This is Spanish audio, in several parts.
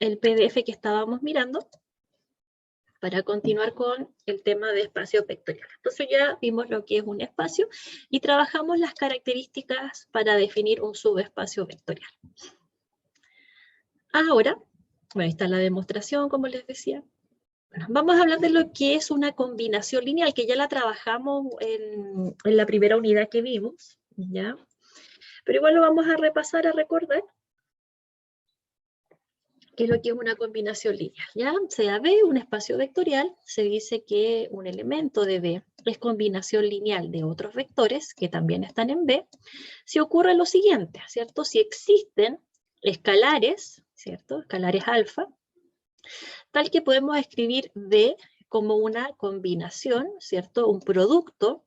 el PDF que estábamos mirando para continuar con el tema de espacio vectorial. Entonces ya vimos lo que es un espacio y trabajamos las características para definir un subespacio vectorial. Ahora, bueno, ahí está la demostración, como les decía. Bueno, vamos a hablar de lo que es una combinación lineal, que ya la trabajamos en la primera unidad que vimos, ¿ya? Pero igual lo vamos a repasar, a recordar, que es lo que es una combinación lineal, ¿ya? Sea B un espacio vectorial, se dice que un elemento de B es combinación lineal de otros vectores que también están en B, si ocurre lo siguiente, ¿cierto? Si existen escalares, ¿cierto? Escalares alfa, tal que podemos escribir B como una combinación, ¿cierto? Un producto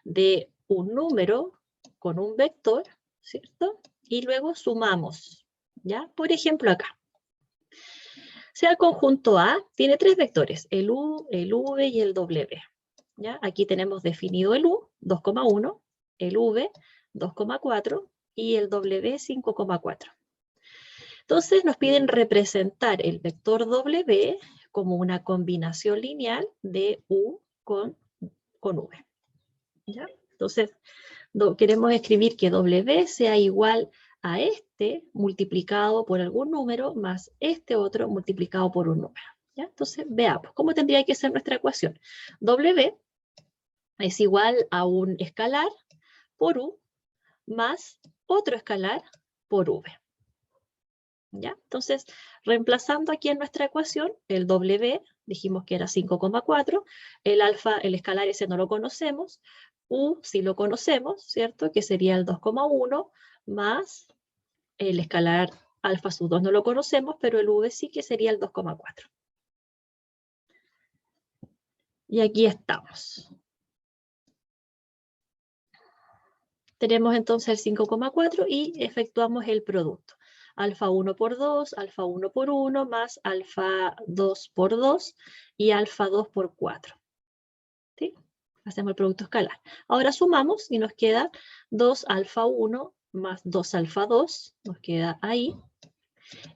de un número con un vector, ¿cierto? Y luego sumamos, ¿ya? Por ejemplo, acá. Sea el conjunto A, tiene tres vectores, el U, el V y el W. ¿Ya? Aquí tenemos definido el U, 2,1, el V, 2,4 y el W, 5,4. Entonces nos piden representar el vector W como una combinación lineal de U con V. ¿Ya? Entonces queremos escribir que W sea igual a este multiplicado por algún número más este otro multiplicado por un número. ¿Ya? Entonces veamos, ¿cómo tendría que ser nuestra ecuación? W es igual a un escalar por U más otro escalar por V. ¿Ya? Entonces, reemplazando aquí en nuestra ecuación, el W, dijimos que era 5,4, el alfa, el escalar ese no lo conocemos, U sí lo conocemos, ¿cierto? Que sería el 2,1 más el escalar alfa sub 2 no lo conocemos, pero el V sí que sería el 2,4. Y aquí estamos. Tenemos entonces el 5,4 y efectuamos el producto. Alfa 1 por 2, alfa 1 por 1, más alfa 2 por 2 y alfa 2 por 4. ¿Sí? Hacemos el producto escalar. Ahora sumamos y nos queda 2 alfa 1 más 2 alfa 2, nos queda ahí.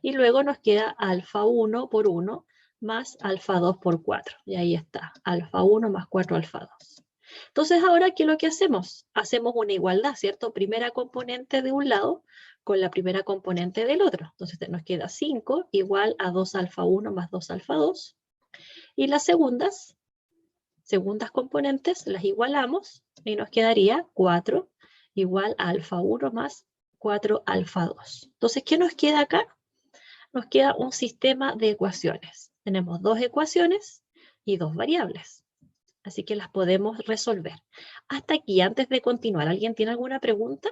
Y luego nos queda alfa 1 por 1 más alfa 2 por 4. Y ahí está, alfa 1 más 4 alfa 2. Entonces ahora, ¿qué es lo que hacemos? Hacemos una igualdad, ¿cierto? Primera componente de un lado con la primera componente del otro. Entonces nos queda 5 igual a 2 alfa 1 más 2 alfa 2. Y las segundas componentes las igualamos y nos quedaría 4 igual a alfa 1 más 4 alfa 2. Entonces, ¿qué nos queda acá? Nos queda un sistema de ecuaciones. Tenemos dos ecuaciones y dos variables. Así que las podemos resolver. Hasta aquí, antes de continuar, ¿alguien tiene alguna pregunta?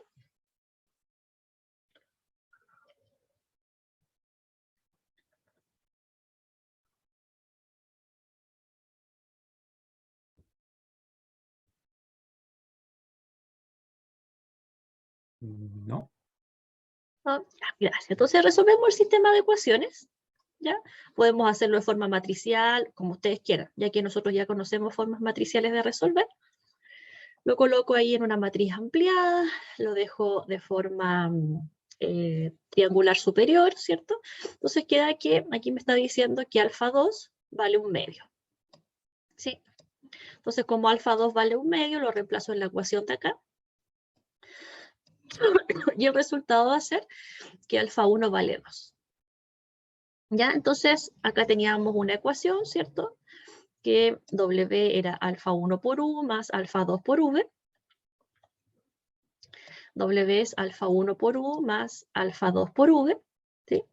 No. No, ya, gracias. Entonces resolvemos el sistema de ecuaciones. ¿Ya? Podemos hacerlo de forma matricial, como ustedes quieran, ya que nosotros ya conocemos formas matriciales de resolver. Lo coloco ahí en una matriz ampliada, lo dejo de forma triangular superior, ¿cierto? Entonces queda que aquí me está diciendo que alfa 2 vale 1/2. ¿Sí? Entonces como alfa 2 vale 1/2, lo reemplazo en la ecuación de acá. Y el resultado va a ser que alfa 1 vale 2. ¿Ya? Entonces acá teníamos una ecuación, ¿cierto? Que W era alfa 1 por U más alfa 2 por V. W es alfa 1 por U más alfa 2 por V. ¿Sí?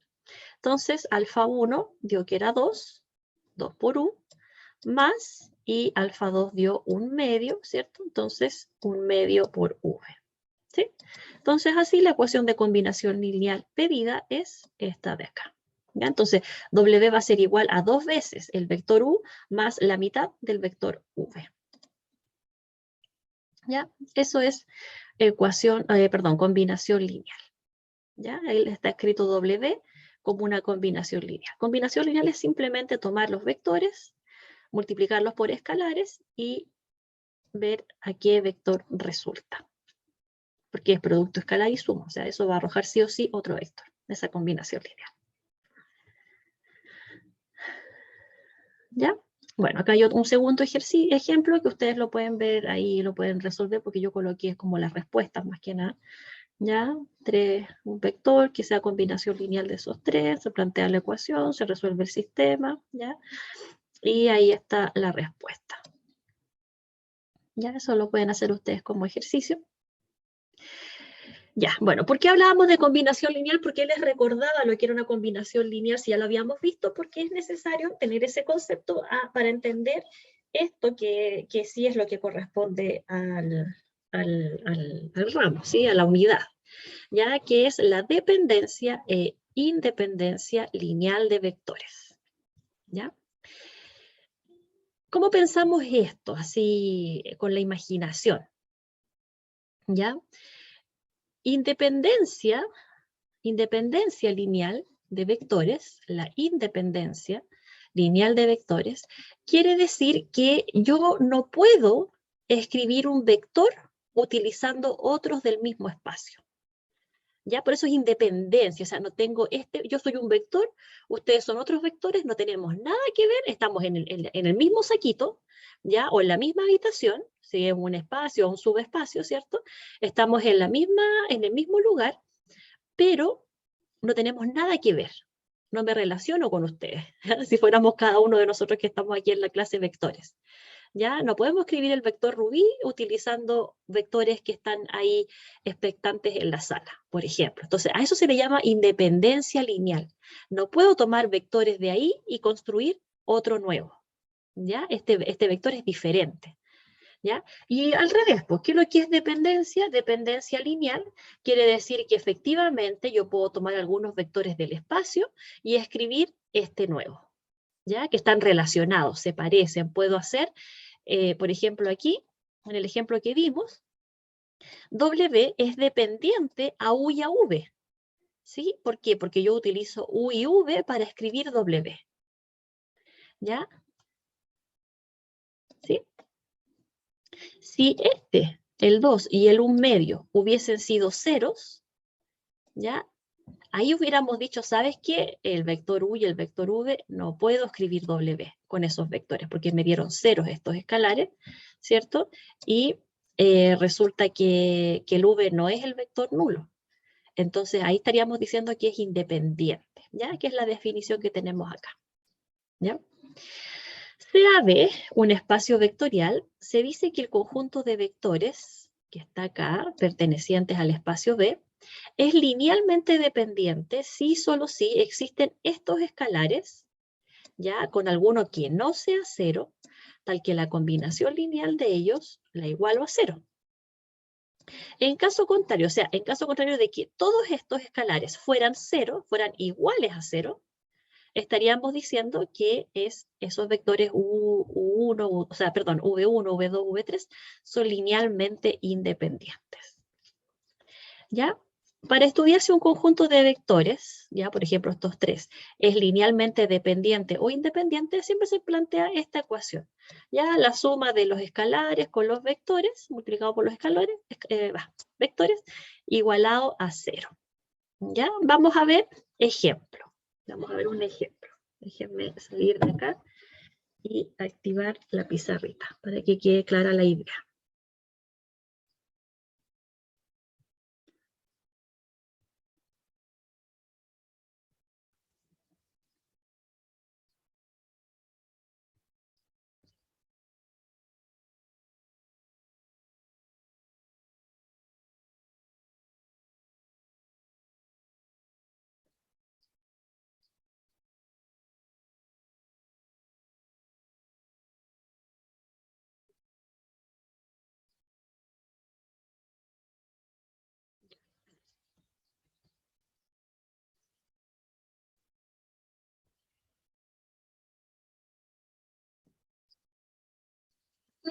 Entonces, alfa 1 dio que era 2 por U, más, y alfa 2 dio 1/2, ¿cierto? Entonces, 1/2 por V. ¿Sí? Entonces, así la ecuación de combinación lineal pedida es esta de acá. ¿Ya? Entonces, W va a ser igual a 2 veces el vector U más la mitad del vector V. ¿Ya? Eso es combinación lineal. ¿Ya? Ahí está escrito W como una combinación lineal. Combinación lineal es simplemente tomar los vectores, multiplicarlos por escalares y ver a qué vector resulta. Porque es producto escalar y suma, o sea, eso va a arrojar sí o sí otro vector, esa combinación lineal. ¿Ya? Bueno, acá hay un segundo ejemplo que ustedes lo pueden ver ahí, lo pueden resolver porque yo coloqué como las respuestas más que nada. ¿Ya? Un vector que sea combinación lineal de esos tres, se plantea la ecuación, se resuelve el sistema, ¿ya? Y ahí está la respuesta. ¿Ya? Eso lo pueden hacer ustedes como ejercicio. Ya, bueno, ¿por qué hablábamos de combinación lineal? ¿Por qué les recordaba lo que era una combinación lineal si ya lo habíamos visto? Porque es necesario tener ese concepto para entender esto que sí es lo que corresponde al ramo, ¿sí? A la unidad, ya que es la dependencia e independencia lineal de vectores, ¿ya? ¿Cómo pensamos esto? Así, con la imaginación, ¿ya? Independencia lineal de vectores, la independencia lineal de vectores, quiere decir que yo no puedo escribir un vector utilizando otros del mismo espacio. ¿Ya? Por eso es independencia, o sea, no tengo yo soy un vector, ustedes son otros vectores, no tenemos nada que ver, estamos en el mismo saquito, ¿ya? O en la misma habitación, si es un espacio o un subespacio, ¿cierto? Estamos en el mismo lugar, pero no tenemos nada que ver. No me relaciono con ustedes, si fuéramos cada uno de nosotros que estamos aquí en la clase vectores. ¿Ya? No podemos escribir el vector rubí utilizando vectores que están ahí expectantes en la sala, por ejemplo. Entonces, a eso se le llama independencia lineal. No puedo tomar vectores de ahí y construir otro nuevo. ¿Ya? Este vector es diferente. ¿Ya? Y al revés, pues, ¿qué es lo que es dependencia? Dependencia lineal quiere decir que efectivamente yo puedo tomar algunos vectores del espacio y escribir este nuevo, ¿ya? Que están relacionados, se parecen. Puedo hacer, por ejemplo, aquí, en el ejemplo que vimos, W es dependiente a U y a V. ¿Sí? ¿Por qué? Porque yo utilizo U y V para escribir W. ¿Ya? ¿Sí? Si el 2 y el 1 medio hubiesen sido ceros, ¿ya? Ahí hubiéramos dicho, ¿sabes qué? El vector U y el vector V no puedo escribir W con esos vectores porque me dieron ceros estos escalares, ¿cierto? Y resulta que el V no es el vector nulo. Entonces ahí estaríamos diciendo que es independiente, ¿ya? Que es la definición que tenemos acá, ¿ya? Sea B un espacio vectorial, se dice que el conjunto de vectores que está acá, pertenecientes al espacio B, es linealmente dependiente si solo si existen estos escalares, ya con alguno que no sea cero, tal que la combinación lineal de ellos la igualo a cero. En caso contrario, o sea, en caso contrario de que todos estos escalares fueran cero, fueran iguales a cero, estaríamos diciendo que esos vectores V1, V2, V3 son linealmente independientes. ¿Ya? Para estudiar si un conjunto de vectores, ya por ejemplo estos tres, es linealmente dependiente o independiente, siempre se plantea esta ecuación. Ya la suma de los escalares con los vectores, multiplicado por los escalares, vectores, igualado a cero. ¿Ya? Vamos a ver ejemplo. Vamos a ver un ejemplo. Déjenme salir de acá y activar la pizarrita para que quede clara la idea.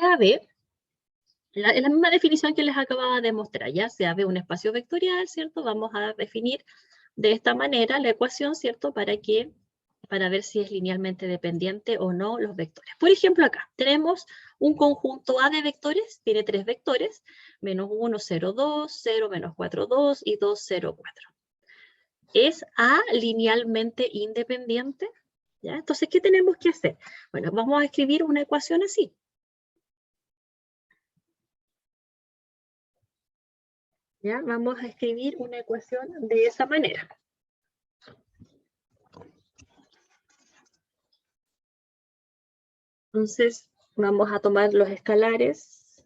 A ver, la misma definición que les acababa de mostrar, ya sea ve un espacio vectorial, ¿cierto? Vamos a definir de esta manera la ecuación, ¿cierto? Para ver si es linealmente dependiente o no los vectores. Por ejemplo, acá tenemos un conjunto A de vectores, tiene tres vectores, menos 1, 0, 2, 0, menos 4, 2 y 2, 0, 4. ¿Es A linealmente independiente? ¿Ya? Entonces, ¿qué tenemos que hacer? Bueno, vamos a escribir una ecuación así. ¿Ya? Vamos a escribir una ecuación de esa manera. Entonces, vamos a tomar los escalares.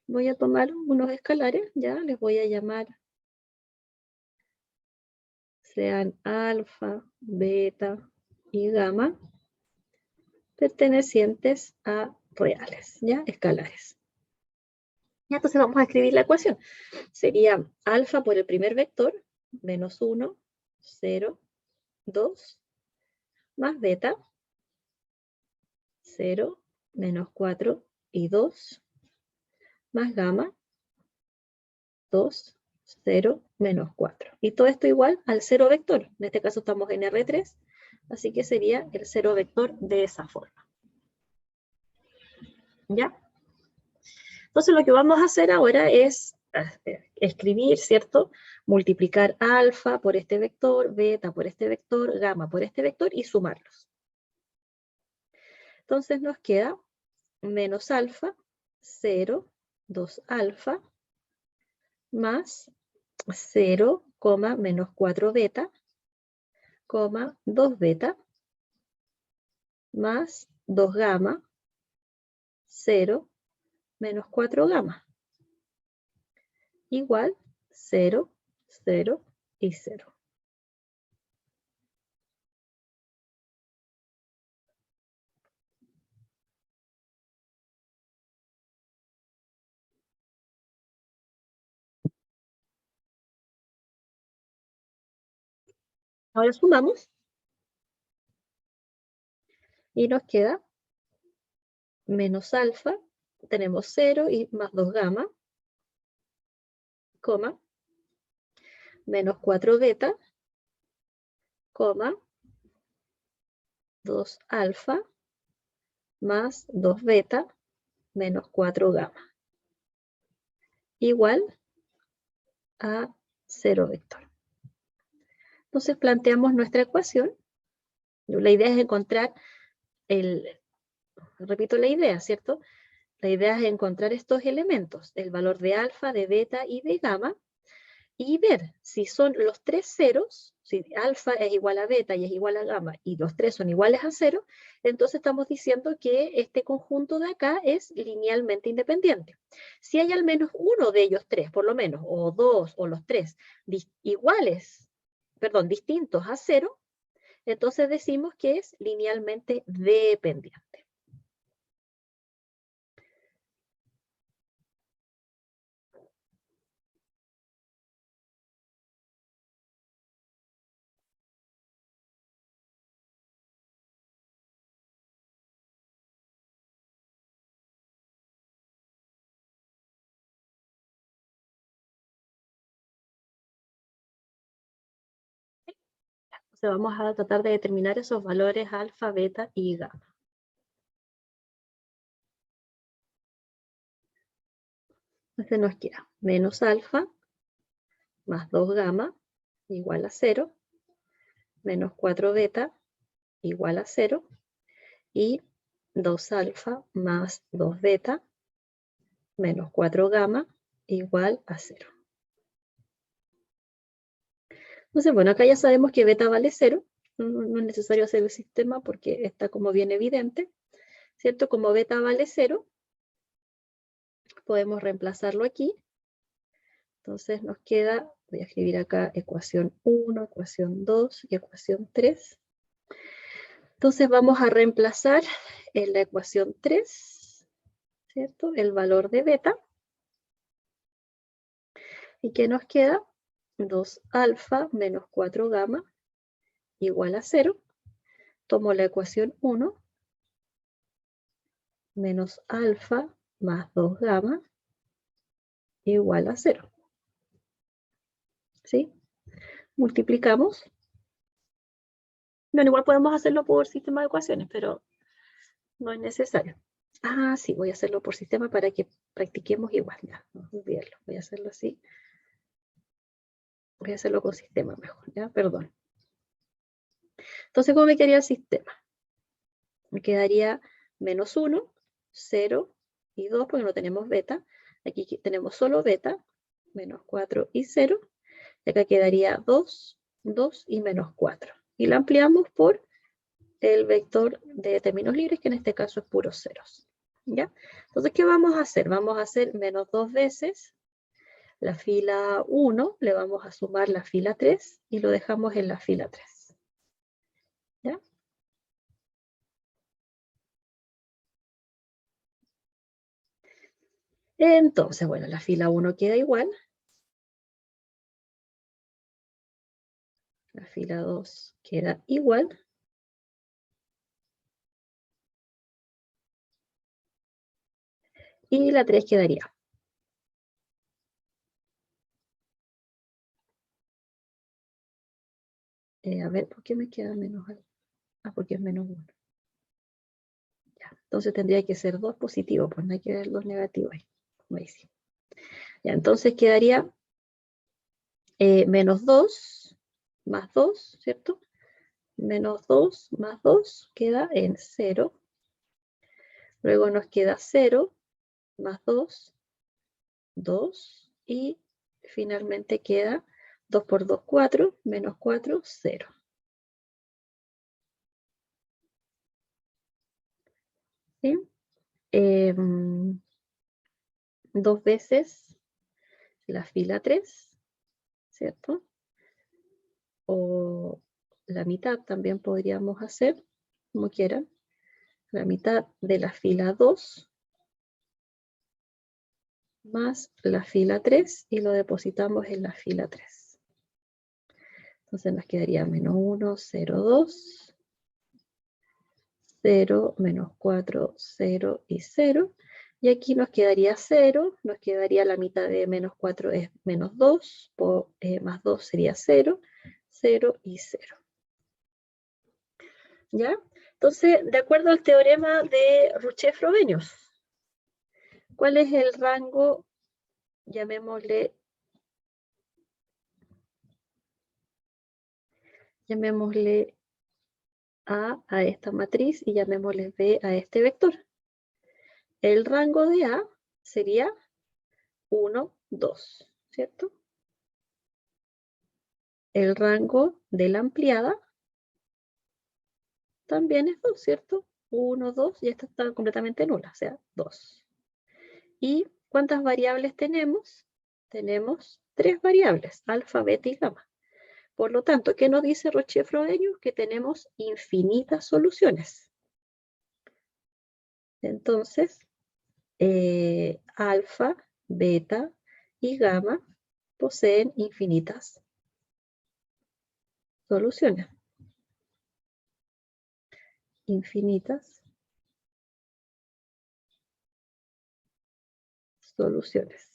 Voy a tomar unos escalares, ya les voy a llamar, sean alfa, beta y gamma, pertenecientes a reales, ya, escalares. Ya, entonces vamos a escribir la ecuación. Sería alfa por el primer vector, menos 1, 0, 2, más beta, 0, menos 4 y 2, más gamma, 2, 0, menos 4. Y todo esto igual al 0 vector. En este caso estamos en R3, así que sería el 0 vector de esa forma. ¿Ya? Entonces lo que vamos a hacer ahora es escribir, ¿cierto? Multiplicar alfa por este vector, beta por este vector, gamma por este vector y sumarlos. Entonces nos queda menos alfa, 0, 2 alfa, más 0, menos 4 beta, 2 beta, más 2 gamma, 0, menos 4 gamma, igual 0, 0 y 0. Ahora sumamos y nos queda menos alfa, tenemos 0 y más 2 gamma, menos 4 beta, 2 alfa, más 2 beta, menos 4 gamma, igual a 0 vector. Entonces planteamos nuestra ecuación. La idea es encontrar repito la idea, ¿cierto? La idea es encontrar estos elementos, el valor de alfa, de beta y de gamma, y ver si son los tres ceros, si alfa es igual a beta y es igual a gamma, y los tres son iguales a 0, entonces estamos diciendo que este conjunto de acá es linealmente independiente. Si hay al menos uno de ellos tres, por lo menos, o dos, o los tres, distintos a 0, entonces decimos que es linealmente dependiente. Entonces vamos a tratar de determinar esos valores alfa, beta y gamma. Entonces nos queda menos alfa más 2 gamma igual a 0, menos 4 beta igual a 0, y 2 alfa más 2 beta menos 4 gamma igual a 0. Entonces, bueno, acá ya sabemos que beta vale 0, no es necesario hacer el sistema porque está como bien evidente, ¿cierto? Como beta vale 0, podemos reemplazarlo aquí. Entonces nos queda, voy a escribir acá ecuación 1, ecuación 2 y ecuación 3. Entonces vamos a reemplazar en la ecuación 3, ¿cierto? El valor de beta. ¿Y qué nos queda? 2 alfa menos 4 gamma igual a 0. Tomo la ecuación 1 menos alfa más 2 gamma igual a 0. ¿Sí? Multiplicamos. Bueno, igual podemos hacerlo por sistema de ecuaciones, pero no es necesario. Ah, sí, voy a hacerlo por sistema para que practiquemos igual. Ya, vamos a olvidarlo. Voy a hacerlo así. Voy a hacerlo con sistema mejor, ¿ya? Perdón. Entonces, ¿cómo me quedaría el sistema? Me quedaría menos 1, 0 y 2, porque no tenemos beta. Aquí tenemos solo beta, menos 4 y 0. Y acá quedaría 2, 2 y menos 4. Y la ampliamos por el vector de términos libres, que en este caso es puros ceros. ¿Ya? Entonces, ¿qué vamos a hacer? Vamos a hacer menos 2 veces la fila 1, le vamos a sumar la fila 3 y lo dejamos en la fila 3. ¿Ya? Entonces, bueno, la fila 1 queda igual. La fila 2 queda igual. Y la 3 quedaría. A ver, ¿por qué me queda menos algo? Ah, porque es menos 1. Ya, entonces tendría que ser 2 positivo, pues no hay que ver 2 negativos ahí. Como ahí sí. Ya, entonces quedaría menos 2 más 2, ¿cierto? Menos 2 más 2 queda en 0. Luego nos queda 0 más 2, 2. Y finalmente queda 2 por 2, 4, menos 4, 0. ¿Sí? 2 veces la fila 3, ¿cierto? O la mitad también podríamos hacer, como quieran. La mitad de la fila 2 más la fila 3 y lo depositamos en la fila 3. Entonces nos quedaría menos 1, 0, 2, 0, menos 4, 0 y 0. Y aquí nos quedaría 0, nos quedaría la mitad de menos 4 es menos 2, más 2 sería 0, 0 y 0. ¿Ya? Entonces, de acuerdo al teorema de Rouchet-Frobenius, ¿cuál es el rango? Llamémosle A esta matriz y llamémosle B a este vector. El rango de A sería 1, 2, ¿cierto? El rango de la ampliada también es 2, ¿cierto? 1, 2, y esta está completamente nula, o sea, 2. ¿Y cuántas variables tenemos? Tenemos 3 variables, alfa, beta y gamma. Por lo tanto, ¿qué nos dice Rouchet-Frobenius? Que tenemos infinitas soluciones. Entonces, alfa, beta y gamma poseen infinitas soluciones. Infinitas soluciones.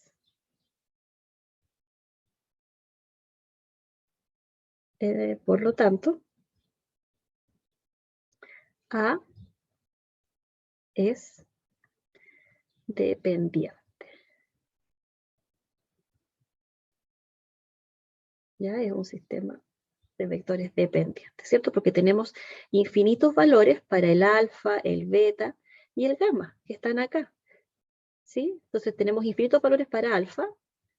Por lo tanto, A es dependiente. Ya es un sistema de vectores dependientes, ¿cierto? Porque tenemos infinitos valores para el alfa, el beta y el gamma, que están acá, ¿sí? Entonces tenemos infinitos valores para alfa,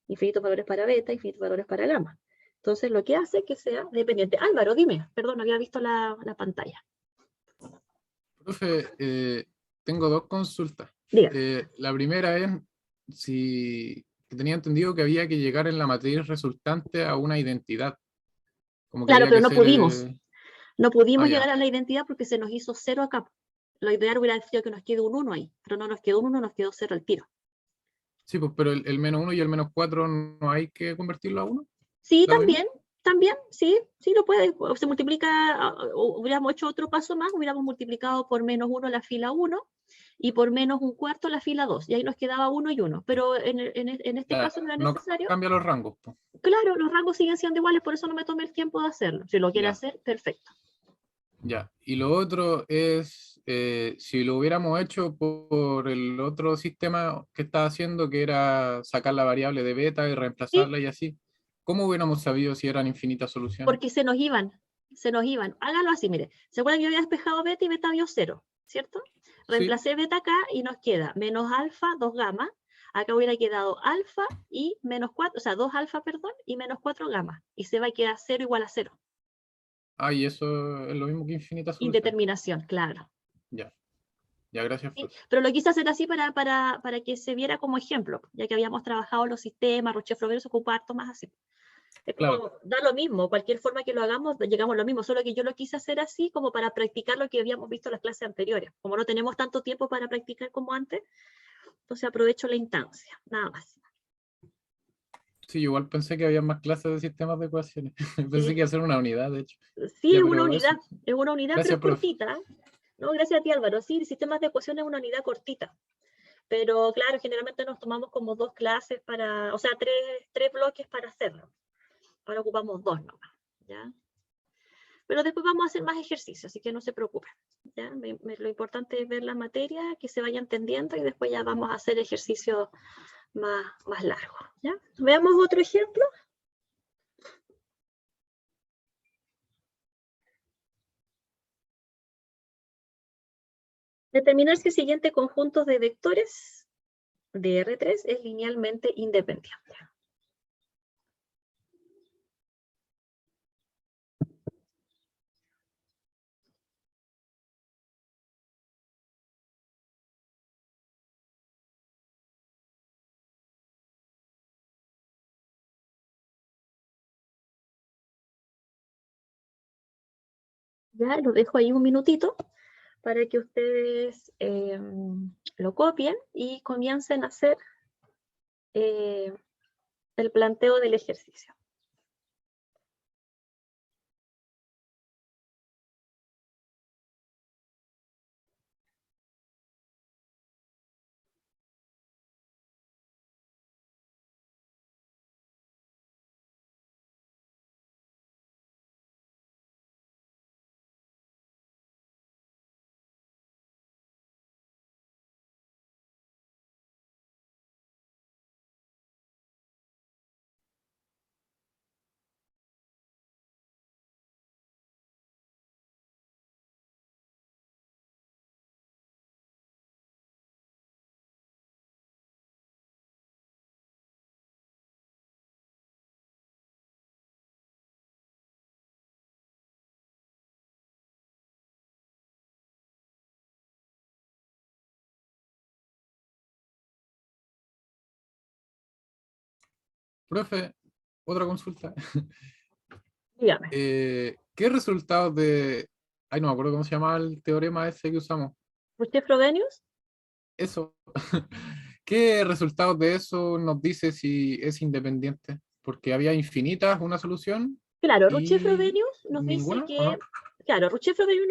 infinitos valores para beta, infinitos valores para gamma. Entonces lo que hace que sea dependiente. Álvaro, dime, perdón, no había visto la pantalla. Profe, tengo 2 consultas. Diga. La primera es si tenía entendido que había que llegar en la matriz resultante a una identidad. Como que Claro, había pero que no hacer... pudimos. No pudimos llegar ya. a la identidad porque se nos hizo 0 acá. Lo ideal hubiera sido que nos quede un 1 ahí, pero no nos quedó un 1, nos quedó 0 al tiro. Sí, pues, pero el menos 1 y el menos 4 no hay que convertirlo a 1. Sí, ¿Da lo mismo? también, sí lo puede. Se multiplica, hubiéramos hecho otro paso más, hubiéramos multiplicado por menos 1 la fila 1 y por menos un cuarto la fila 2, y ahí nos quedaba 1 y 1, pero en este Ya, caso no era no necesario. cambia los rangos, pues. Claro, los rangos siguen siendo iguales, por eso no me tomé el tiempo de hacerlo. Si lo quiere Ya, hacer, perfecto. ya. Y lo otro es, si lo hubiéramos hecho por el otro sistema que estaba haciendo, que era sacar la variable de beta y Sí, reemplazarla y así, ¿cómo hubiéramos sabido si eran infinitas soluciones? porque se nos iban. se nos iban. Hágalo así, mire. ¿Se acuerdan que yo había despejado beta y beta dio 0, ¿cierto? Reemplacé beta acá y nos queda menos alfa, 2 gamma. Acá hubiera quedado alfa y menos 4, o sea, 2 alfa, perdón, y menos 4 gamma. Y se va a quedar 0 igual a 0. Ah, y eso es lo mismo que infinita solución. Indeterminación, claro. Ya. Ya, gracias. Sí, pero lo quise hacer así para que se viera como ejemplo, ya que habíamos trabajado los sistemas, Roche-Frovero se ocupa harto más así. Es como, Claro. da lo mismo, cualquier forma que lo hagamos, llegamos a lo mismo, solo que yo lo quise hacer así como para practicar lo que habíamos visto en las clases anteriores. Como no tenemos tanto tiempo para practicar como antes, entonces aprovecho la instancia, nada más. Sí, igual pensé que había más clases de sistemas de ecuaciones. Pensé que iba a ser una unidad, de hecho. Sí, Ya, es pero eso. una unidad, pero Gracias, es profe. cortita. No, gracias a ti, Álvaro. Sí, sistemas de ecuaciones es una unidad cortita. Pero claro, generalmente nos tomamos como 2 clases para, o sea, 3 bloques para hacerlo. Ahora ocupamos 2 nomás, ¿ya? Pero después vamos a hacer más ejercicios, así que no se preocupen, ¿ya? Lo importante es ver la materia, que se vaya entendiendo y después ya vamos a hacer ejercicios más largos, ¿ya? Veamos otro ejemplo. Determinar si el siguiente conjunto de vectores de R3 es linealmente independiente. Ya lo dejo ahí un minutito para que ustedes lo copien y comiencen a hacer el planteo del ejercicio. Profe, otra consulta. Dígame. ¿Qué resultados de... Ay, no me acuerdo cómo se llamaba el teorema ese que usamos. ¿Usted es Frobenius? Eso. ¿Qué resultados de eso nos dice si es independiente? Porque había infinitas una solución Claro, y Frobenius nos dice ninguna, ¿o que, no? claro, Frobenius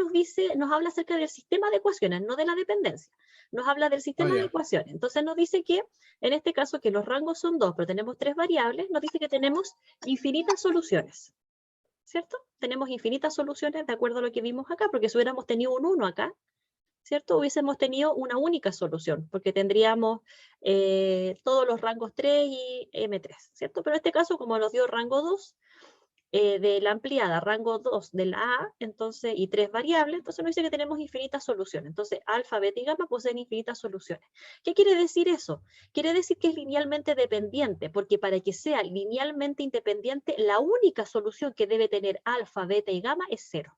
nos habla acerca del sistema de ecuaciones, no de la dependencia. Nos habla del Ah, sistema de ya. ecuaciones. Entonces nos dice que, en este caso, que los rangos son 2, pero tenemos 3 variables, nos dice que tenemos infinitas soluciones, ¿cierto? Tenemos infinitas soluciones de acuerdo a lo que vimos acá, porque si hubiéramos tenido un 1 acá, ¿cierto? Hubiésemos tenido una única solución, porque tendríamos todos los rangos 3 y M3, ¿cierto? Pero en este caso, como nos dio rango 2, de la ampliada, rango 2 de la A, entonces, y 3 variables, entonces nos dice que tenemos infinitas soluciones. Entonces, alfa, beta y gamma poseen infinitas soluciones. ¿Qué quiere decir eso? Quiere decir que es linealmente dependiente, porque para que sea linealmente independiente, la única solución que debe tener alfa, beta y gamma es 0.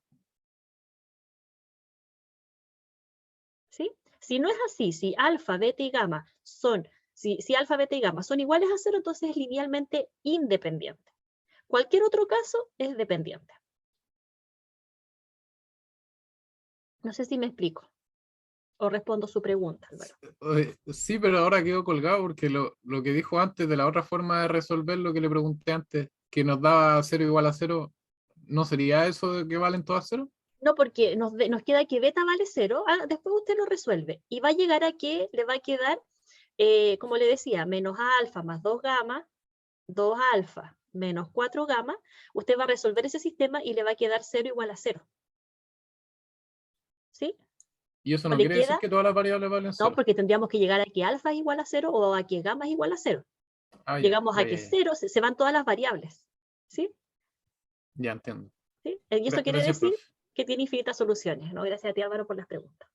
¿Sí? Si no es así, si alfa, beta y gamma son, si alfa, beta y gamma son iguales a 0, entonces es linealmente independiente. Cualquier otro caso es dependiente. No sé si me explico o respondo su pregunta, Álvaro. Sí, pero ahora quedo colgado porque lo que dijo antes de la otra forma de resolver lo que le pregunté antes, que nos daba 0 igual a 0, ¿no sería eso de que valen todas 0? No, porque nos queda que beta vale 0, después usted lo resuelve y va a llegar a que le va a quedar, como le decía, menos alfa más 2 gamma, 2 alfa menos 4 gamma, usted va a resolver ese sistema y le va a quedar 0 igual a 0. ¿Sí? Y eso O no le quiere decir queda, que todas las variables valen no, 0. porque tendríamos que llegar a que alfa es igual a 0 o a que gamma es igual a 0. Ah, ya, Llegamos a ya, que ya, ya. 0, se van todas las variables. ¿Sí? Ya entiendo. ¿sí? Y eso quiere Gracias, decir profe. que tiene infinitas soluciones, ¿no? Gracias a ti, Álvaro, por las preguntas.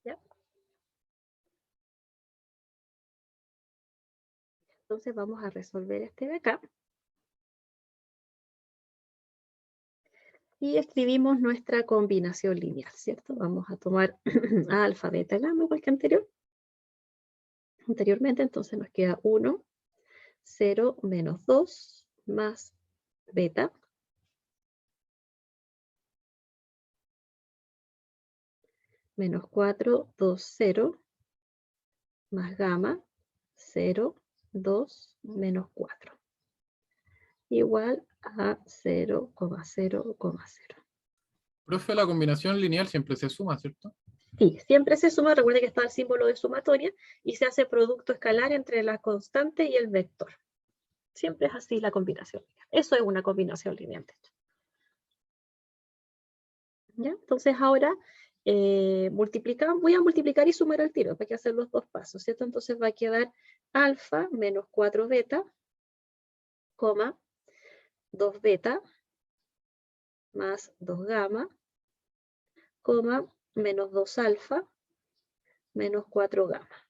¿Ya? Entonces vamos a resolver este de acá. Y escribimos nuestra combinación lineal, ¿cierto? Vamos a tomar alfa, beta, gamma, igual que anteriormente. Entonces nos queda 1, 0, menos 2, más beta, menos 4, 2, 0, más gamma, 0, 2, menos 4. Igual a 0,0,0. Profe, la combinación lineal siempre se suma, ¿cierto? Sí, siempre se suma, recuerde que está el símbolo de sumatoria y se hace producto escalar entre la constante y el vector. Siempre es así la combinación. Eso es una combinación lineal. ¿Ya? Entonces ahora voy a multiplicar y sumar al tiro, hay que hacer los dos pasos, ¿cierto? Entonces va a quedar alfa menos 4 beta, coma, 2 beta, más 2 gamma, coma, menos 2 alfa, menos 4 gamma.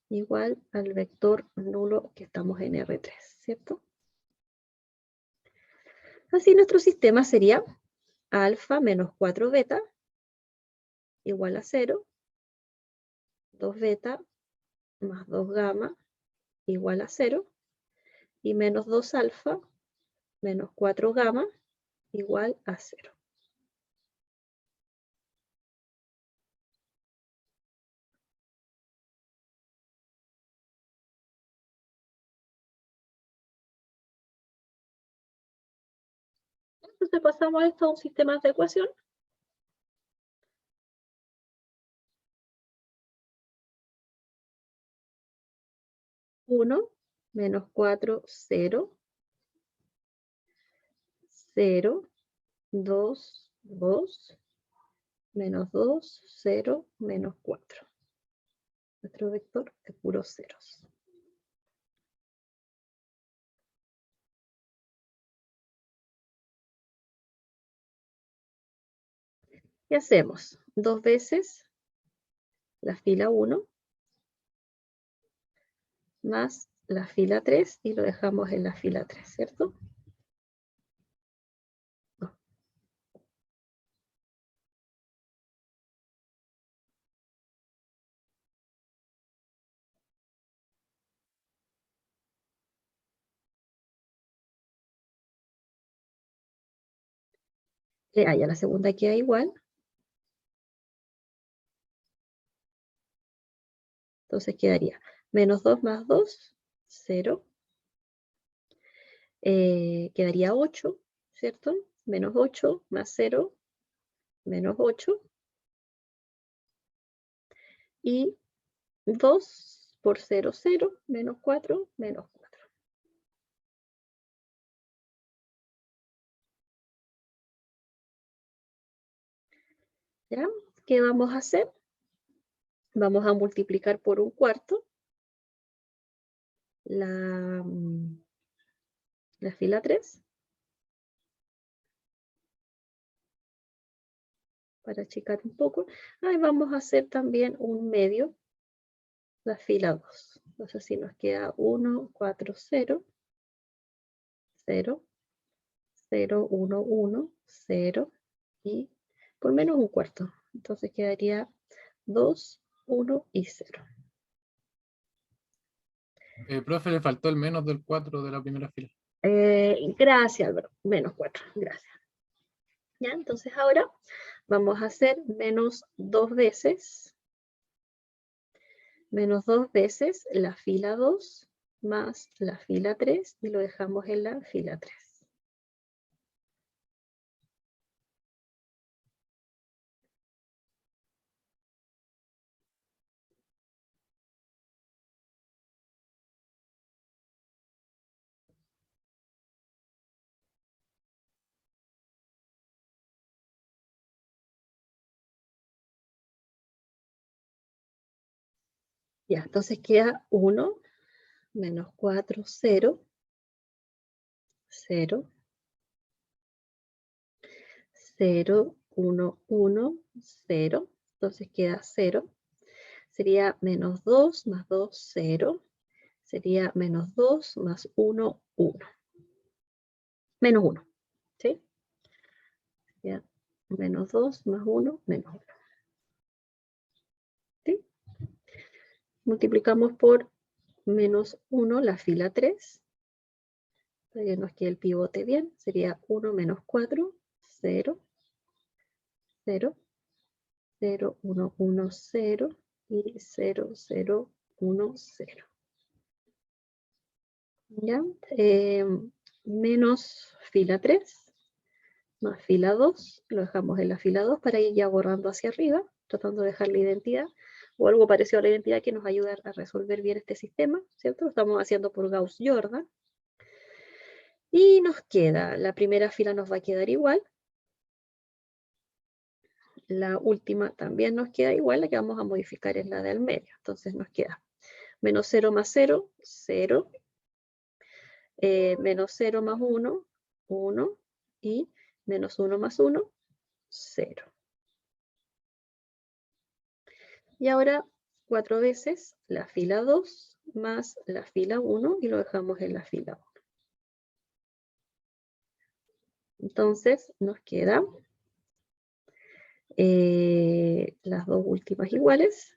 Igual al vector nulo que estamos en R3, ¿cierto? Así nuestro sistema sería alfa menos 4 beta igual a 0, 2 beta más 2 gamma igual a 0, y menos 2 alfa menos 4 gamma igual a 0. Entonces pasamos esto a un sistema de ecuación. 1 menos 4, 0, 0, 2, 2, menos 2, 0, menos 4. Nuestro vector de puros ceros. ¿Qué hacemos? 2 veces la fila 1 más la fila 3 y lo dejamos en la fila 3, ¿cierto? No. Ya la segunda queda igual. Entonces quedaría menos 2 más 2, 0. Quedaría 8, ¿cierto? Menos 8 más 0, menos 8. Y 2 por 0, 0, menos 4, menos 4. ¿Ya? ¿Qué vamos a hacer? Vamos a multiplicar por un cuarto la fila 3. Para achicar un poco. Ahí vamos a hacer también un medio, la fila 2. Entonces así nos queda 1, 4, 0, 0, 0, 1, 1, 0 y por menos un cuarto. Entonces quedaría 2, 1 y 0. Profe, le faltó el menos del 4 de la primera fila. Gracias, Álvaro. Menos 4, gracias. ¿Ya? Entonces ahora vamos a hacer menos 2 veces la fila 2 más la fila 3 y lo dejamos en la fila 3. Ya, entonces queda 1 menos 4, 0, 0, 0, 1, 1, 0. Entonces queda 0. Sería menos 2 más 2, 0. Sería menos 2 más 1, 1. Menos 1. ¿Sí? Ya, menos 2 más 1, menos 1. ¿Sí? Multiplicamos por menos 1 la fila 3. Para que nos quede el pivote bien. Sería 1 menos 4, 0, 0, 0, 1, 1, 0 y 0, 0, 1, 0. ¿Ya? Menos fila 3 más fila 2, lo dejamos en la fila 2 para ir ya borrando hacia arriba, tratando de dejar la identidad o algo parecido a la identidad que nos ayude a resolver bien este sistema, ¿cierto? Lo estamos haciendo por Gauss-Jordan. Y nos queda, la primera fila nos va a quedar igual, la última también nos queda igual, la que vamos a modificar es la del medio. Entonces nos queda menos 0 más 0, 0. Menos 0 más 1, 1. Y menos 1 más 1, 0. Y ahora 4 veces la fila 2 más la fila 1 y lo dejamos en la fila 1. Entonces nos quedan las dos últimas iguales.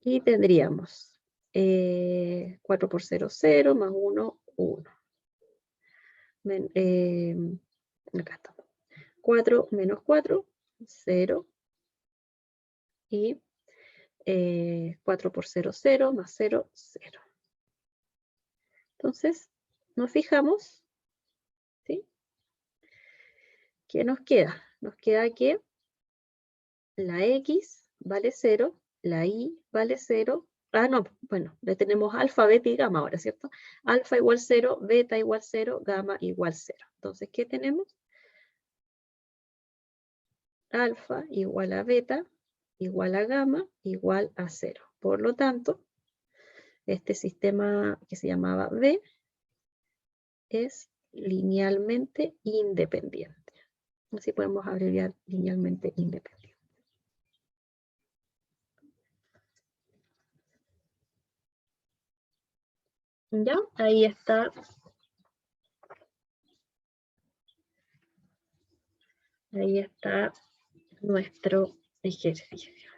Y tendríamos 4 por 0, 0, más 1, 1. Acá está. 4 menos 4, 0. Y 4 por 0, 0, más 0, 0. Entonces, nos fijamos, ¿sí? ¿Qué nos queda? Nos queda que la X vale 0, la Y vale 0. Ah, no, bueno, le tenemos alfa, beta y gamma ahora, ¿cierto? Alfa igual 0, beta igual 0, gamma igual 0. Entonces, ¿qué tenemos? Alfa igual a beta igual a gamma igual a 0. Por lo tanto, este sistema que se llamaba B es linealmente independiente. Así podemos abreviar linealmente independiente. Ya, ahí está. Ahí está nuestro ejercicio.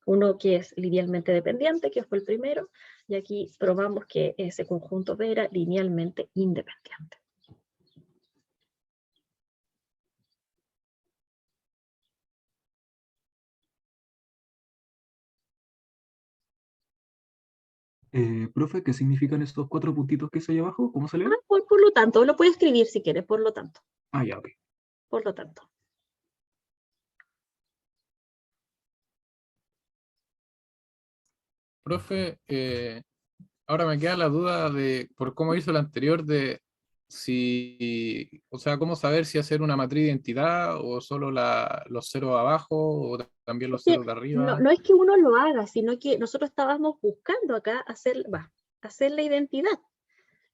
Uno que es linealmente dependiente, que fue el primero, Y aquí probamos que ese conjunto B era linealmente independiente. Profe, ¿qué significan estos 4 puntitos que hay abajo? ¿Cómo se leen? Por lo tanto, lo puedes escribir si quieres, por lo tanto. Ah, ya, ok. Por lo tanto. Profe, ahora me queda la duda de, por cómo hizo el anterior, de si, o sea, cómo saber si hacer una matriz de identidad o solo los ceros abajo o también los ceros de No, arriba. no es que uno lo haga, sino que nosotros estábamos buscando acá hacer la identidad.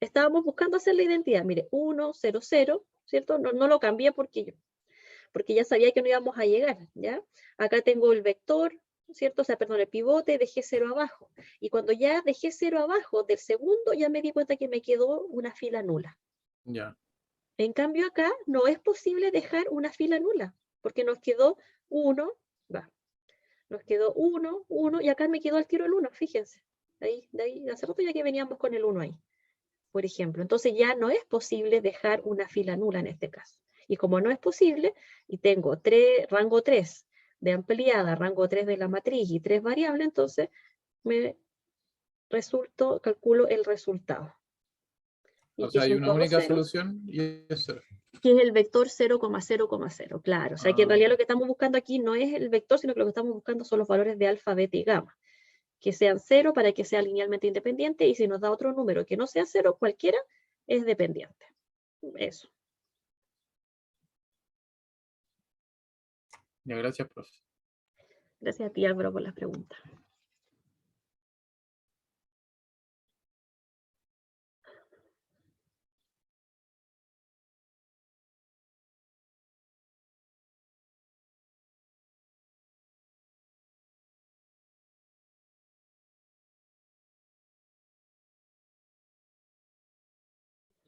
Estábamos buscando hacer la identidad. Mire, 1, 0, 0, ¿cierto? No lo cambié porque ya sabía que no íbamos a llegar, ¿ya? Acá tengo el vector, ¿cierto? O sea, perdón, el pivote, dejé 0 abajo. Y cuando ya dejé 0 abajo del segundo, ya me di cuenta que me quedó una fila nula. Ya. En cambio acá no es posible dejar una fila nula, porque nos quedó 1, nos quedó 1, 1, y acá me quedó al tiro el 1, fíjense. De ahí, hace rato ya que veníamos con el 1 ahí, por ejemplo. Entonces ya no es posible dejar una fila nula en este caso. Y como no es posible, y tengo rango 3 de ampliada, rango 3 de la matriz y 3 variables, entonces calculo el resultado. O Y que sea, es hay un una todo única 0, solución y es 0. que es el vector 0,0,0, claro. O sea que en Ah, realidad lo que estamos buscando aquí no es el vector, sino que lo que estamos buscando son los valores de alfa, beta y gamma, que sean 0 para que sea linealmente independiente, y si nos da otro número que no sea 0, cualquiera es dependiente. Eso. ya, gracias, profe. Gracias a ti, Álvaro, por las preguntas.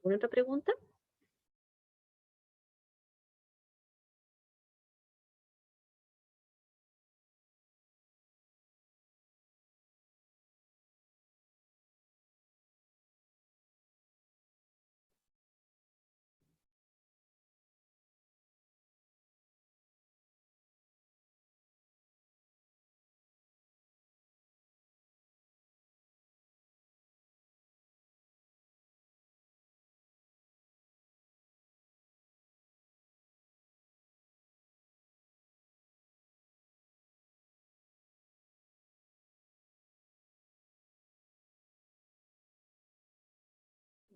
¿Alguna otra pregunta?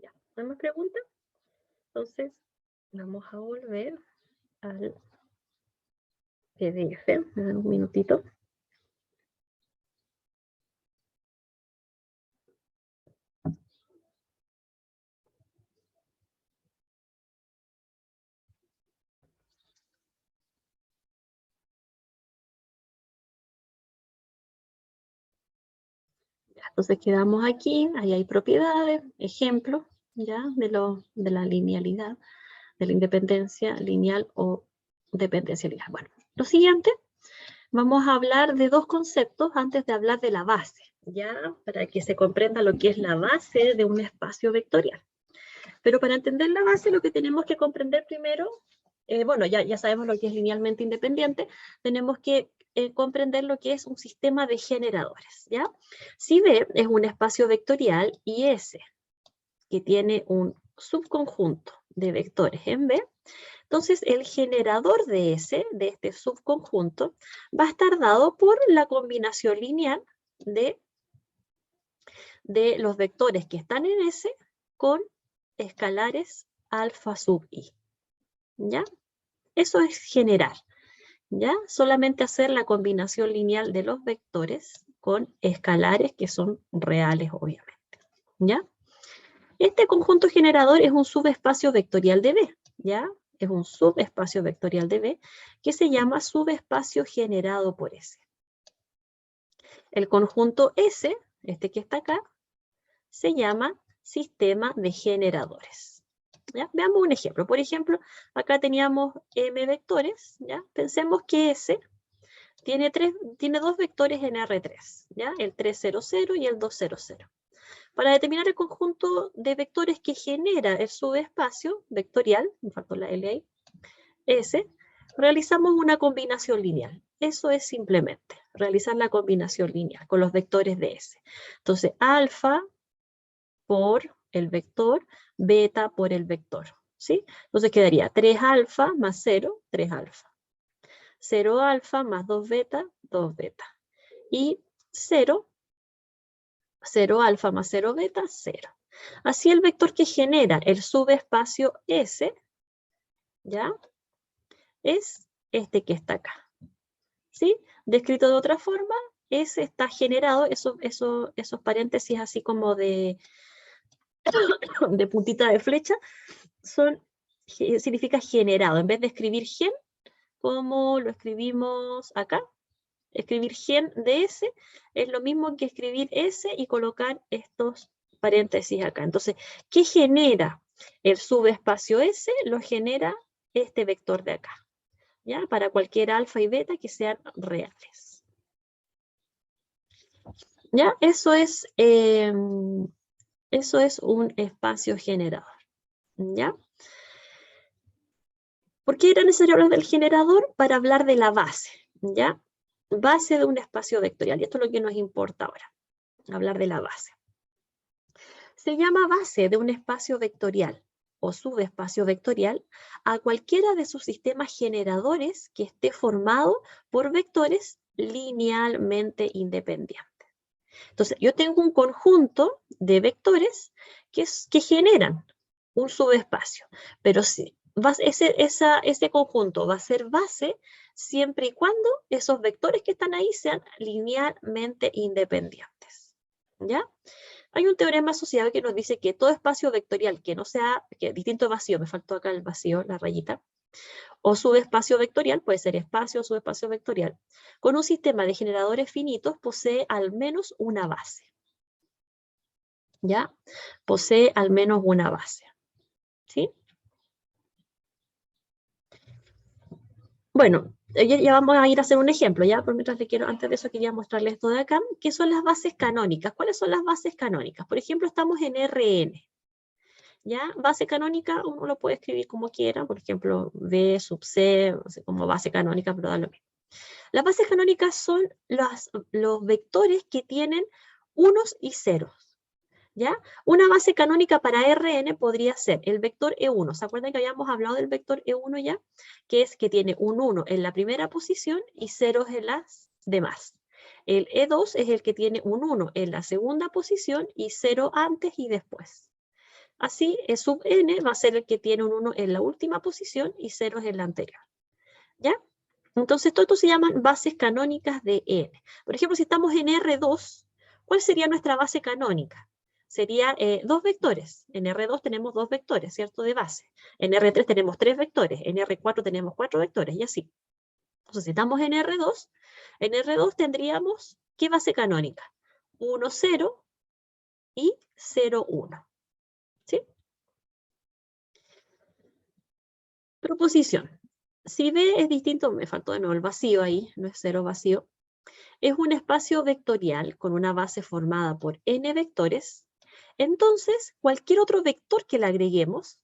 Ya, ¿no hay más preguntas? Entonces, vamos a volver al PDF. Me dan un minutito. Entonces quedamos aquí, ahí hay propiedades, ejemplos, ya, de la linealidad, de la independencia lineal o dependencia lineal. Bueno, lo siguiente, vamos a hablar de dos conceptos antes de hablar de la base, ya, para que se comprenda lo que es la base de un espacio vectorial. Pero para entender la base, lo que tenemos que comprender primero, bueno, ya sabemos lo que es linealmente independiente, tenemos que comprender lo que es un sistema de generadores, ¿ya? Si B es un espacio vectorial y S, que tiene un subconjunto de vectores en B, entonces el generador de S, de este subconjunto, va a estar dado por la combinación lineal de los vectores que están en S con escalares alfa sub i, ¿ya? Eso es generar, ¿ya? Solamente hacer la combinación lineal de los vectores con escalares que son reales, obviamente, ¿ya? Este conjunto generador es un subespacio vectorial de B, ¿ya? Es un subespacio vectorial de B que se llama subespacio generado por S. El conjunto S, este que está acá, se llama sistema de generadores. ¿Ya? Veamos un ejemplo. Por ejemplo, acá teníamos M vectores, ¿ya? Pensemos que S tiene dos vectores en R3, ¿ya? El 3, 0, 0 y el 2, 0, 0. Para determinar el conjunto de vectores que genera el subespacio vectorial, me faltó la L ahí, S, realizamos una combinación lineal. Eso es simplemente realizar la combinación lineal con los vectores de S. Entonces, alfa por el vector, beta por el vector, ¿sí? Entonces quedaría 3 alfa más 0, 3 alfa. 0 alfa más 2 beta, 2 beta. Y 0 alfa más 0 beta, 0. Así el vector que genera el subespacio S, ¿ya? Es este que está acá, ¿sí? Descrito de otra forma, S está generado, esos paréntesis así como de puntita de flecha, significa generado. En vez de escribir gen, como lo escribimos acá, escribir gen de S es lo mismo que escribir S y colocar estos paréntesis acá. Entonces, ¿qué genera el subespacio S? Lo genera este vector de acá, ¿ya? Para cualquier alfa y beta que sean reales. ¿Ya? Eso es un espacio generador, ¿ya? ¿Por qué era necesario hablar del generador? Para hablar de la base, ¿ya? Base de un espacio vectorial, y esto es lo que nos importa ahora, hablar de la base. Se llama base de un espacio vectorial o subespacio vectorial a cualquiera de sus sistemas generadores que esté formado por vectores linealmente independientes. Entonces, yo tengo un conjunto de vectores que generan un subespacio, pero sí, ese conjunto va a ser base siempre y cuando esos vectores que están ahí sean linealmente independientes, ¿ya? Hay un teorema asociado que nos dice que todo espacio vectorial que no sea, que distinto vacío, me faltó acá el vacío, la rayita, o subespacio vectorial, puede ser espacio o subespacio vectorial, con un sistema de generadores finitos posee al menos una base. ¿Ya? Posee al menos una base. ¿Sí? Bueno, ya vamos a ir a hacer un ejemplo, ¿ya? Por mientras antes de eso quería mostrarles esto de acá, ¿qué son las bases canónicas? ¿Cuáles son las bases canónicas? Por ejemplo, estamos en Rn. ¿Ya? Base canónica uno lo puede escribir como quiera, por ejemplo, B sub C, no sé, como base canónica, pero da lo mismo. Las bases canónicas son los vectores que tienen unos y ceros, ¿ya? Una base canónica para Rn podría ser el vector E1. ¿Se acuerdan que habíamos hablado del vector E1 ya? Que es que tiene un 1 en la primera posición y ceros en las demás. El E2 es el que tiene un 1 en la segunda posición y 0 antes y después. Así, E sub n va a ser el que tiene un 1 en la última posición y ceros en la anterior. ¿Ya? Entonces, todo esto se llaman bases canónicas de n. Por ejemplo, si estamos en R2, ¿cuál sería nuestra base canónica? Sería dos vectores. En R2 tenemos dos vectores, ¿cierto? De base. En R3 tenemos tres vectores. En R4 tenemos cuatro vectores, y así. Entonces, si estamos en R2 tendríamos, ¿qué base canónica? 1, 0 y 0, 1. ¿Sí? Proposición. Si B es distinto, me faltó de nuevo el vacío ahí, no es cero vacío, es un espacio vectorial con una base formada por n vectores, entonces cualquier otro vector que le agreguemos,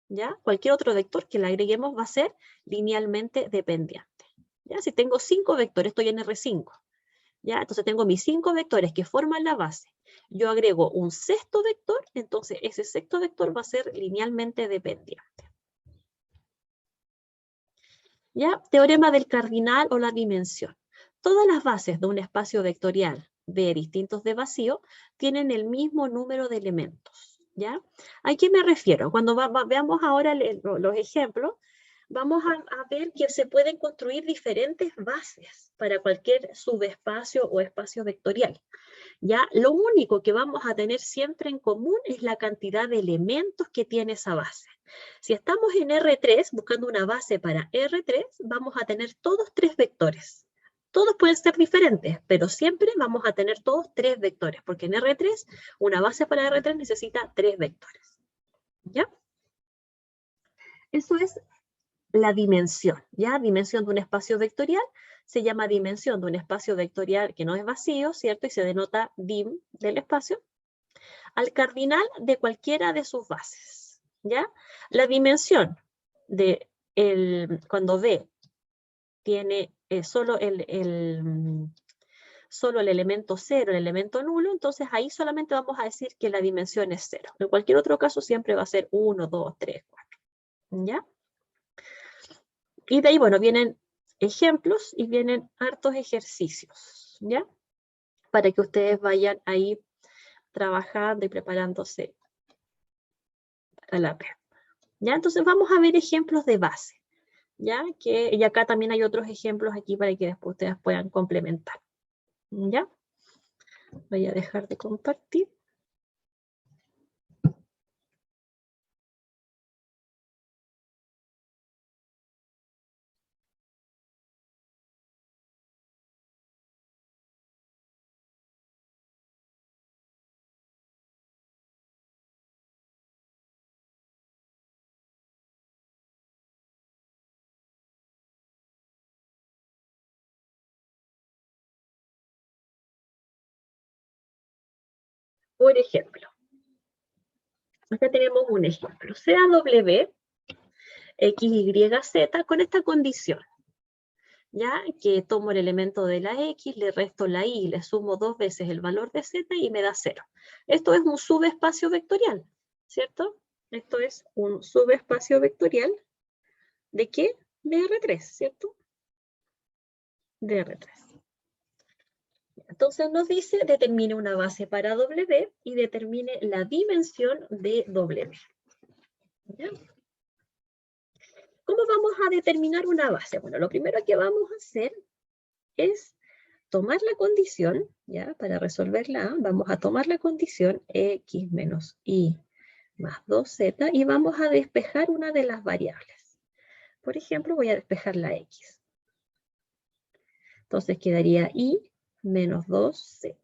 ¿ya? Cualquier otro vector que le agreguemos va a ser linealmente dependiente. ¿Ya? Si tengo 5 vectores, estoy en R5, ¿ya? Entonces tengo mis 5 vectores que forman la base. Yo agrego un sexto vector, entonces ese sexto vector va a ser linealmente dependiente. ¿Ya? Teorema del cardinal o la dimensión. Todas las bases de un espacio vectorial de distintos de vacío tienen el mismo número de elementos. ¿Ya? ¿A qué me refiero? Cuando veamos ahora los ejemplos, vamos a ver que se pueden construir diferentes bases para cualquier subespacio o espacio vectorial. ¿Ya? Lo único que vamos a tener siempre en común es la cantidad de elementos que tiene esa base. Si estamos en R3, buscando una base para R3, vamos a tener todos tres vectores. Todos pueden ser diferentes, pero siempre vamos a tener todos tres vectores, porque en R3, una base para R3 necesita tres vectores. ¿Ya? Eso es la dimensión, ¿ya? Dimensión de un espacio vectorial se llama dimensión de un espacio vectorial que no es vacío, ¿cierto? Y se denota dim del espacio. al cardinal de cualquiera de sus bases, ¿ya? La dimensión de cuando B tiene solo el elemento 0, el elemento nulo, entonces ahí solamente vamos a decir que la dimensión es 0. En cualquier otro caso siempre va a ser 1, 2, 3, 4, ¿ya? Y de ahí, bueno, vienen ejemplos y vienen hartos ejercicios, ¿ya? Para que ustedes vayan ahí trabajando y preparándose a la vez. ¿Ya? Entonces vamos a ver ejemplos de base, ¿ya? Y acá también hay otros ejemplos aquí para que después ustedes puedan complementar, ¿ya? Voy a dejar de compartir. Por ejemplo, acá tenemos un ejemplo, CAW, X, Y, Z, con esta condición, ¿ya? Que tomo el elemento de la X, le resto la Y, le sumo 2 veces el valor de Z y me da 0. Esto es un subespacio vectorial, ¿cierto? Esto es un subespacio vectorial, ¿de qué? De R3, ¿cierto? De R3. Entonces nos dice, determine una base para W y determine la dimensión de W. ¿Ya? ¿Cómo vamos a determinar una base? Bueno, lo primero que vamos a hacer es tomar la condición, ¿ya? Para resolverla, vamos a tomar la condición X menos Y más 2Z y vamos a despejar una de las variables. Por ejemplo, voy a despejar la X. Entonces quedaría Y menos 2Z.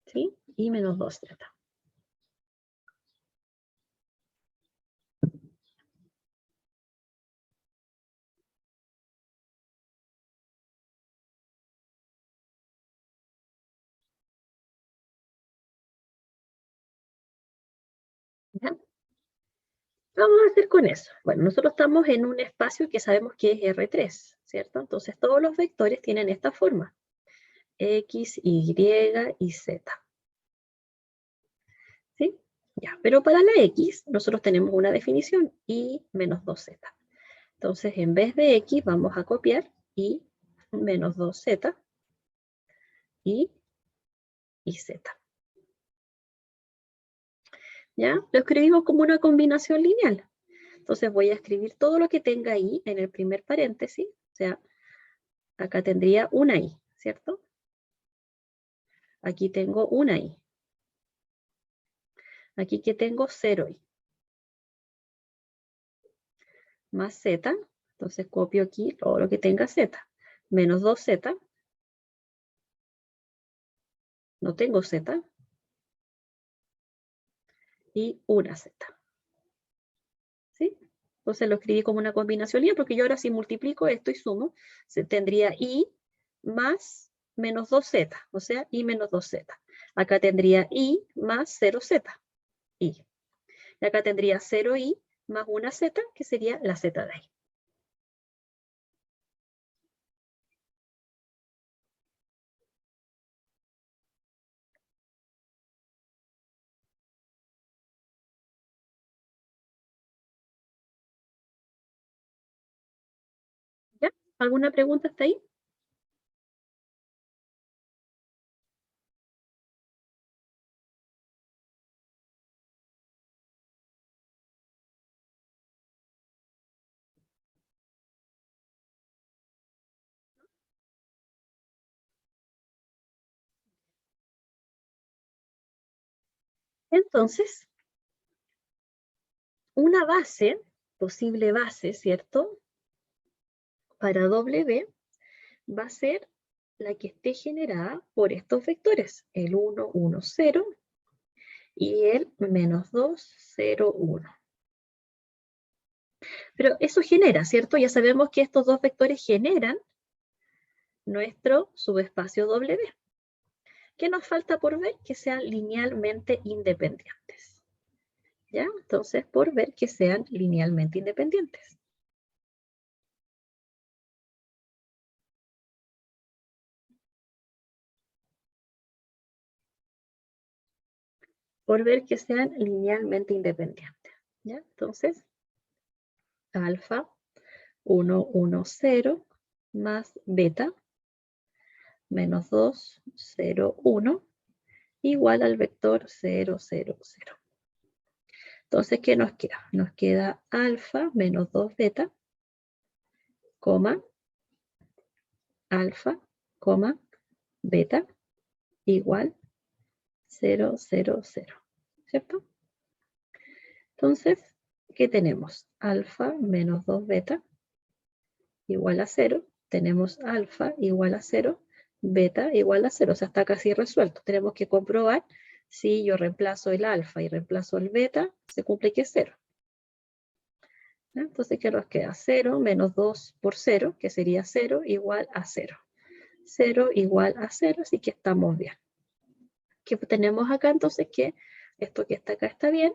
¿Sí? Y menos 2Z. ¿Ya? ¿Qué vamos a hacer con eso? Bueno, nosotros estamos en un espacio que sabemos que es R3, ¿cierto? Entonces todos los vectores tienen esta forma. X, Y y Z. ¿Sí? Ya, pero para la X nosotros tenemos una definición, Y menos 2Z. Entonces en vez de X vamos a copiar Y menos 2Z y Z. ¿Ya? Lo escribimos como una combinación lineal. Entonces voy a escribir todo lo que tenga I en el primer paréntesis. O sea, acá tendría una I, ¿cierto? Aquí tengo una I. Aquí que tengo 0i. Más Z. Entonces copio aquí todo lo que tenga Z. Menos 2Z. No tengo Z. Y una Z. ¿Sí? Entonces lo escribí como una combinación lineal porque yo ahora si multiplico esto y sumo, se tendría I más menos 2Z. O sea, I menos 2Z. Acá tendría I más 0Z. I. Y acá tendría 0i más una Z, que sería la Z de ahí. ¿Ya? ¿Alguna pregunta hasta ahí? Entonces, una base, posible base, ¿cierto? Para W va a ser la que esté generada por estos vectores, el 1, 1, 0 y el menos 2, 0, 1. Pero eso genera, ¿cierto? Ya sabemos que estos dos vectores generan nuestro subespacio W. ¿Qué nos falta por ver? Que sean linealmente independientes. ¿Ya? Entonces, por ver que sean linealmente independientes. Por ver que sean linealmente independientes. ¿Ya? Entonces, alfa 1, 1, 0 más beta menos 2, 0, 1 igual al vector 0, 0, 0. Entonces, ¿qué nos queda? Nos queda alfa menos 2 beta, coma, alfa, coma, beta, igual 0, 0, 0. ¿Cierto? Entonces, ¿qué tenemos? Alfa menos 2 beta igual a 0. Tenemos alfa igual a 0, beta igual a 0. O sea, está casi resuelto. Tenemos que comprobar si yo reemplazo el alfa y reemplazo el beta, se cumple que es 0. Entonces, ¿qué nos queda? 0 menos 2 por 0, que sería 0 igual a 0. 0 igual a 0, así que estamos bien. ¿Qué tenemos acá? Entonces, que esto que está acá está bien.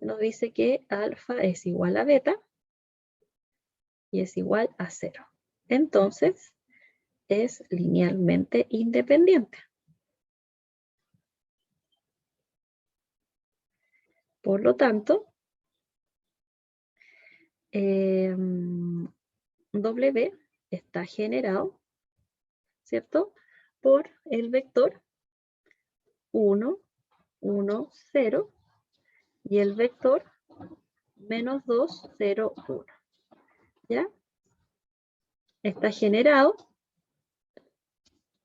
Nos dice que alfa es igual a beta y es igual a 0. Entonces, es linealmente independiente. Por lo tanto, W está generado, ¿cierto? Por el vector 1, 1, 0 y el vector menos 2, 0, 1. ¿Ya? Está generado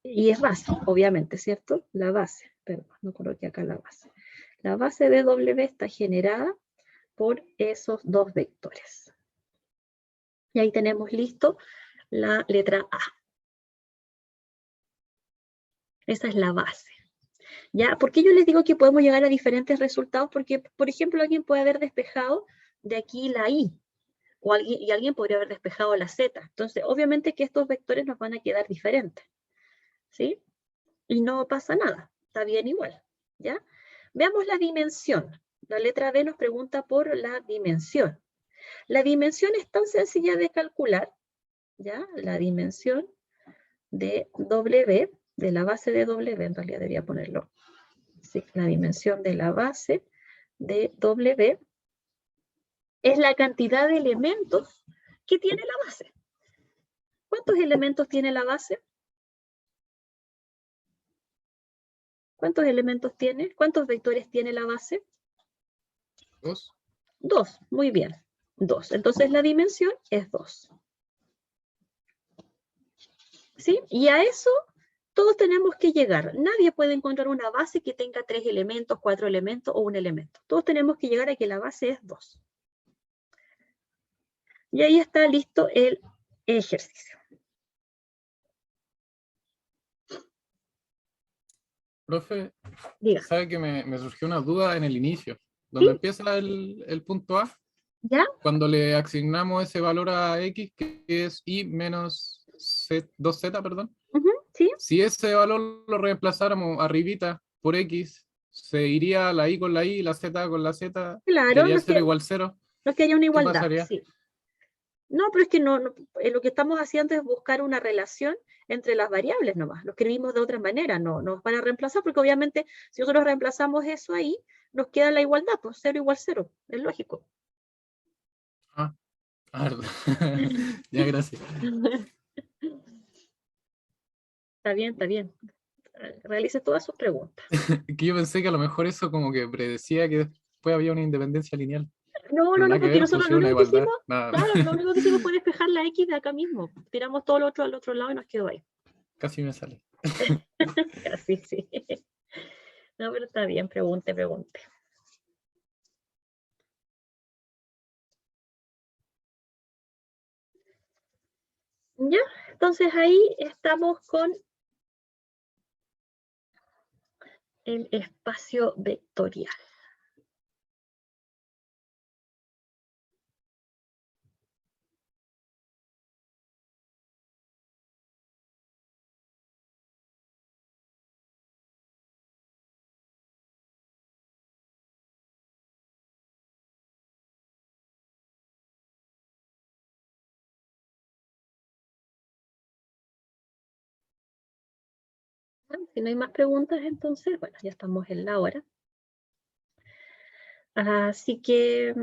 y es base, obviamente, ¿cierto? La base, perdón, no coloqué acá la base. La base de W está generada por esos dos vectores. Y ahí tenemos listo la letra A. Esa es la base. ¿Ya? ¿Por qué yo les digo que podemos llegar a diferentes resultados? Porque, por ejemplo, alguien puede haber despejado de aquí la I, y alguien podría haber despejado la Z. Entonces, obviamente que estos vectores nos van a quedar diferentes. ¿Sí? Y no pasa nada, está bien igual. ¿Ya? Veamos la dimensión. La letra B nos pregunta por la dimensión. La dimensión es tan sencilla de calcular, ¿ya? La dimensión de W, de la base de W, en realidad debería ponerlo. Sí, la dimensión de la base de W es la cantidad de elementos que tiene la base. ¿Cuántos elementos tiene la base? ¿Cuántos elementos tiene? ¿Cuántos vectores tiene la base? 2. 2, muy bien. 2. Entonces la dimensión es 2. ¿Sí? Y a eso todos tenemos que llegar. Nadie puede encontrar una base que tenga 3 elementos, 4 elementos o 1 elemento. Todos tenemos que llegar a que la base es 2. Y ahí está listo el ejercicio. Profe, Diga. sabe que me surgió una duda en el inicio, ¿Sí? donde empieza el punto A, ¿Ya? cuando le asignamos ese valor a X, que es Y menos 2Z, perdón. ¿Sí? Si ese valor lo reemplazáramos arribita por X, se iría la Y con la Y, la Z con la Z, Claro, quedaría 0 igual 0. no es que haya una ¿Qué igualdad, pasaría? sí. No, pero es que lo que estamos haciendo es buscar una relación entre las variables nomás. Lo escribimos de otra manera, no nos van a reemplazar, porque obviamente si nosotros reemplazamos eso ahí, nos queda la igualdad, pues 0 igual 0, es lógico. Ah, verdad. Ya, gracias. Está bien, está bien. Realice todas sus preguntas. Que yo pensé que a lo mejor eso como que predecía que después había una independencia lineal. No, Pero no, no, nada que porque ver, nosotros lo pusieron una único que igualdad. hicimos, Nada, claro, lo único que hicimos fue despejar la X de acá mismo. Tiramos todo lo otro al otro lado y nos quedó ahí. casi me sale. Casi, sí. No, pero está bien, pregunte, pregunte. Ya, entonces ahí estamos con el espacio vectorial. Si no hay más preguntas, entonces, bueno, ya estamos en la hora. Así que